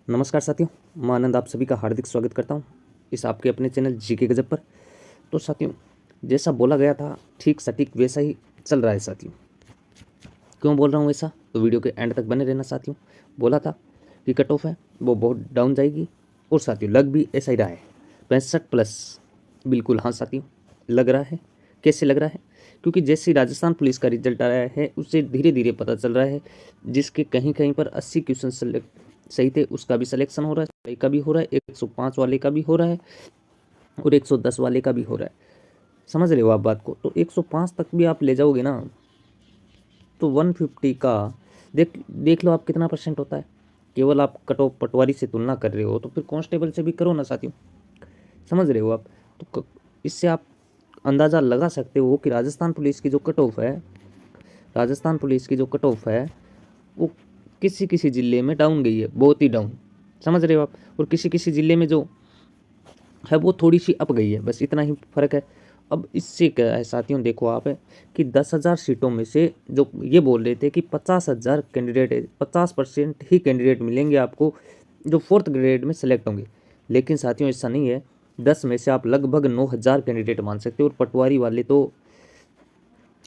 नमस्कार साथियों, मैं आनंद आप सभी का हार्दिक स्वागत करता हूं इस आपके अपने चैनल जीके गजब पर। तो साथियों, जैसा बोला गया था ठीक सटीक वैसा ही चल रहा है साथियों। क्यों बोल रहा हूं ऐसा, तो वीडियो के एंड तक बने रहना साथियों। बोला था कि कट ऑफ है वो बहुत डाउन जाएगी, और साथियों लग भी ऐसा ही रहा है, 65+। बिल्कुल हाँ साथियों, लग रहा है। कैसे लग रहा है? क्योंकि जैसे राजस्थान पुलिस का रिजल्ट आया है उससे धीरे धीरे पता चल रहा है, जिसके कहीं कहीं पर 80 क्वेश्चन सही थे उसका भी सिलेक्शन हो रहा है, का भी हो रहा है, 105 वाले का भी हो रहा है, और 110 वाले का भी हो रहा है। समझ रहे हो आप बात को? तो 105 तक भी आप ले जाओगे ना, तो 150 का देख देख लो आप कितना परसेंट होता है। केवल आप कट ऑफ पटवारी से तुलना कर रहे हो तो फिर कांस्टेबल से भी करो ना साथियों। समझ रहे हो आप? तो इससे आप अंदाज़ा लगा सकते हो कि राजस्थान पुलिस की जो कट ऑफ है, राजस्थान पुलिस की जो कट ऑफ है वो किसी किसी ज़िले में डाउन गई है, बहुत ही डाउन। समझ रहे हो आप? और किसी किसी ज़िले में जो है वो थोड़ी सी अप गई है, बस इतना ही फ़र्क है। अब इससे क्या है साथियों, देखो आप है कि 10,000 सीटों में से जो ये बोल रहे थे कि 50,000 कैंडिडेट है, 50% ही कैंडिडेट मिलेंगे आपको जो 4th ग्रेड में सेलेक्ट होंगे। लेकिन साथियों ऐसा नहीं है, 10 में से आप लगभग 9,000 कैंडिडेट मान सकते हो। और पटवारी वाले तो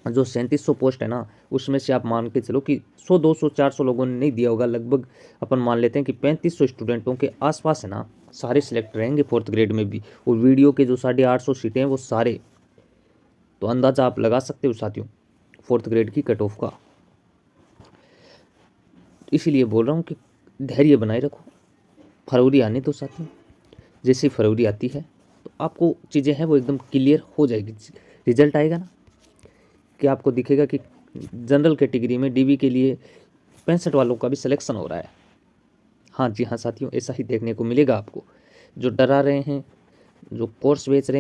जो 3700 पोस्ट है ना, उसमें से आप मान के चलो कि 100 200 400 लोगों ने नहीं दिया होगा, लगभग अपन मान लेते हैं कि 3500 स्टूडेंटों के आसपास है ना, सारे सिलेक्ट रहेंगे 4th ग्रेड में भी। और वीडियो के जो 850 सीटें हैं वो सारे, तो अंदाज़ा आप लगा सकते हो साथियों 4th ग्रेड की कट ऑफ का। इसीलिए बोल रहा हूँ कि धैर्य बनाए रखो, फरवरी आने दो साथियों। जैसे ही फरवरी आती है तो आपको चीज़ें हैं वो एकदम क्लियर हो जाएगी। रिजल्ट आएगा ना कि आपको दिखेगा कि जनरल कैटेगरी में डीबी के लिए 65 वालों का भी सिलेक्शन हो रहा है। हाँ जी हाँ साथियों, ऐसा ही देखने को मिलेगा आपको। जो डरा रहे हैं, जो कोर्स बेच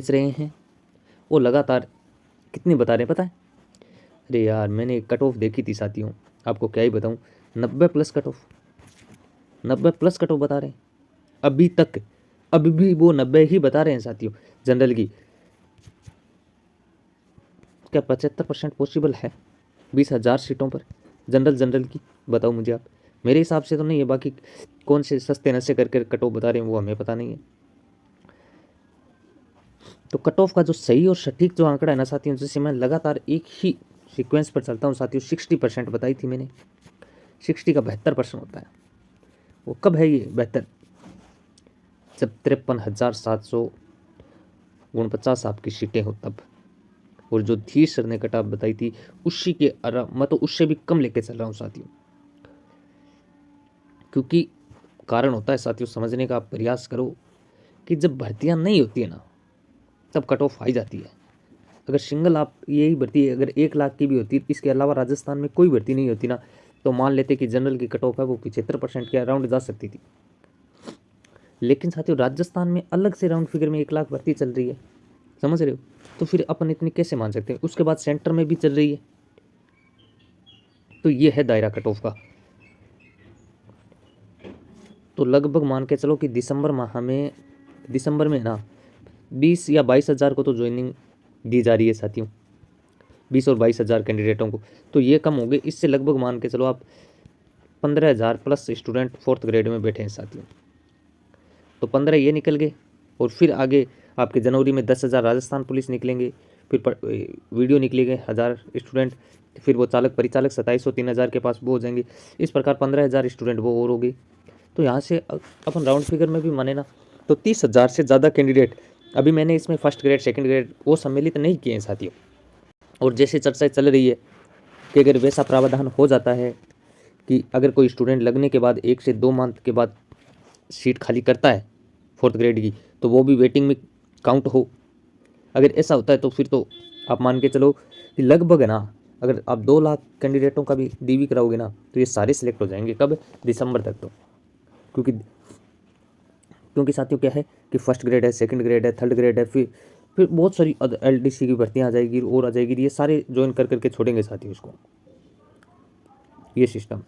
रहे हैं, वो लगातार कितनी बता रहे हैं पता है? अरे यार, मैंने कट ऑफ देखी थी साथियों, आपको क्या ही बताऊँ, 90+ कट ऑफ, 90+ कट ऑफ बता रहे हैं अभी तक। अभी भी वो 90 ही बता रहे हैं साथियों जनरल की। क्या 75% पॉसिबल है 20,000 सीटों पर जनरल की? बताओ मुझे आप। मेरे हिसाब से तो नहीं है, बाकी कौन से सस्ते नशे करके कट ऑफ बता रहे हैं वो हमें पता नहीं है। तो कट ऑफ का जो सही और सटीक जो आंकड़ा है ना साथियों, जैसे मैं लगातार एक ही सीक्वेंस पर चलता हूँ साथियों, 60% बताई थी मैंने। 60 का 72% होता है। वो कब है ये बेहतर? जब 53,749 आपकी सीटें हो तब। और जो धीर सर ने कट ऑफ बताई थी उसी के मैं तो उससे भी कम लेके चल रहा हूँ साथियों। क्योंकि कारण होता है साथियों, समझने का आप प्रयास करो कि जब भर्तियां नहीं होती है ना, तब कट ऑफ आई जाती है। अगर सिंगल आप यही भर्ती अगर 1 लाख की भी होती, इसके अलावा राजस्थान में कोई भर्ती नहीं होती ना, तो मान लेते कि जनरल की कट ऑफ है वो 75% के अराउंड जा सकती थी। लेकिन साथियों राजस्थान में अलग से राउंड फिगर में 1 लाख भर्ती चल रही है। समझ रहे हो? तो फिर अपन इतनी कैसे मान सकते हैं? उसके बाद सेंटर में भी चल रही है। तो ये है दायरा कट ऑफ का। तो लगभग मान के चलो कि दिसंबर में ना 20 या 22,000 को तो ज्वाइनिंग दी जा रही है साथियों, 20 और 22,000 कैंडिडेटों को। तो ये कम हो गए, इससे लगभग मान के चलो आप 15,000+ स्टूडेंट 4th ग्रेड में बैठे हैं साथियों। तो 15 ये निकल गए, और फिर आगे आपके जनवरी में 10,000 राजस्थान पुलिस निकलेंगे, फिर वीडियो निकलेंगे 1,000 स्टूडेंट, फिर वो चालक परिचालक 2700 3,000 के पास वो हो जाएंगे। इस प्रकार 15,000 स्टूडेंट वो और हो गई। तो यहाँ से अपन राउंड फिगर में भी माने ना, तो 30,000 से ज़्यादा कैंडिडेट अभी मैंने इसमें 1st ग्रेड 2nd ग्रेड वो सम्मिलित नहीं किए हैं साथियों। और जैसे चर्चा चल रही है कि अगर वैसा प्रावधान हो जाता है कि अगर कोई स्टूडेंट लगने के बाद 1 से 2 मंथ के बाद सीट खाली करता है 4th ग्रेड की, तो वो भी वेटिंग में काउंट हो। अगर ऐसा होता है तो फिर तो आप मान के चलो कि लगभग है ना, अगर आप 2 लाख कैंडिडेटों का भी डीवी कराओगे ना, तो ये सारे सिलेक्ट हो जाएंगे कब? दिसंबर तक। तो क्योंकि साथियों क्या है कि 1st ग्रेड है, 2nd ग्रेड है, 3rd ग्रेड है, फिर बहुत सारी LDC की भर्तियाँ आ जाएगी और आ जाएगी, ये सारे ज्वाइन कर करके छोड़ेंगे साथियों इसको, ये सिस्टम।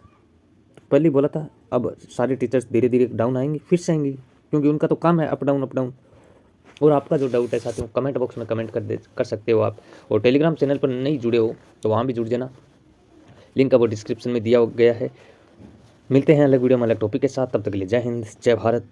पहले ही बोला था, अब सारे टीचर्स धीरे धीरे डाउन आएंगे, फिर से आएंगे, क्योंकि उनका तो काम है अप डाउन अप डाउन। और आपका जो डाउट है साथियों कमेंट बॉक्स में कमेंट कर सकते हो आप। और टेलीग्राम चैनल पर नहीं जुड़े हो तो वहाँ भी जुड़ जाना, लिंक अब डिस्क्रिप्शन में दिया गया है। मिलते हैं अलग वीडियो में अलग टॉपिक के साथ, तब तक के लिए जय हिंद जय भारत।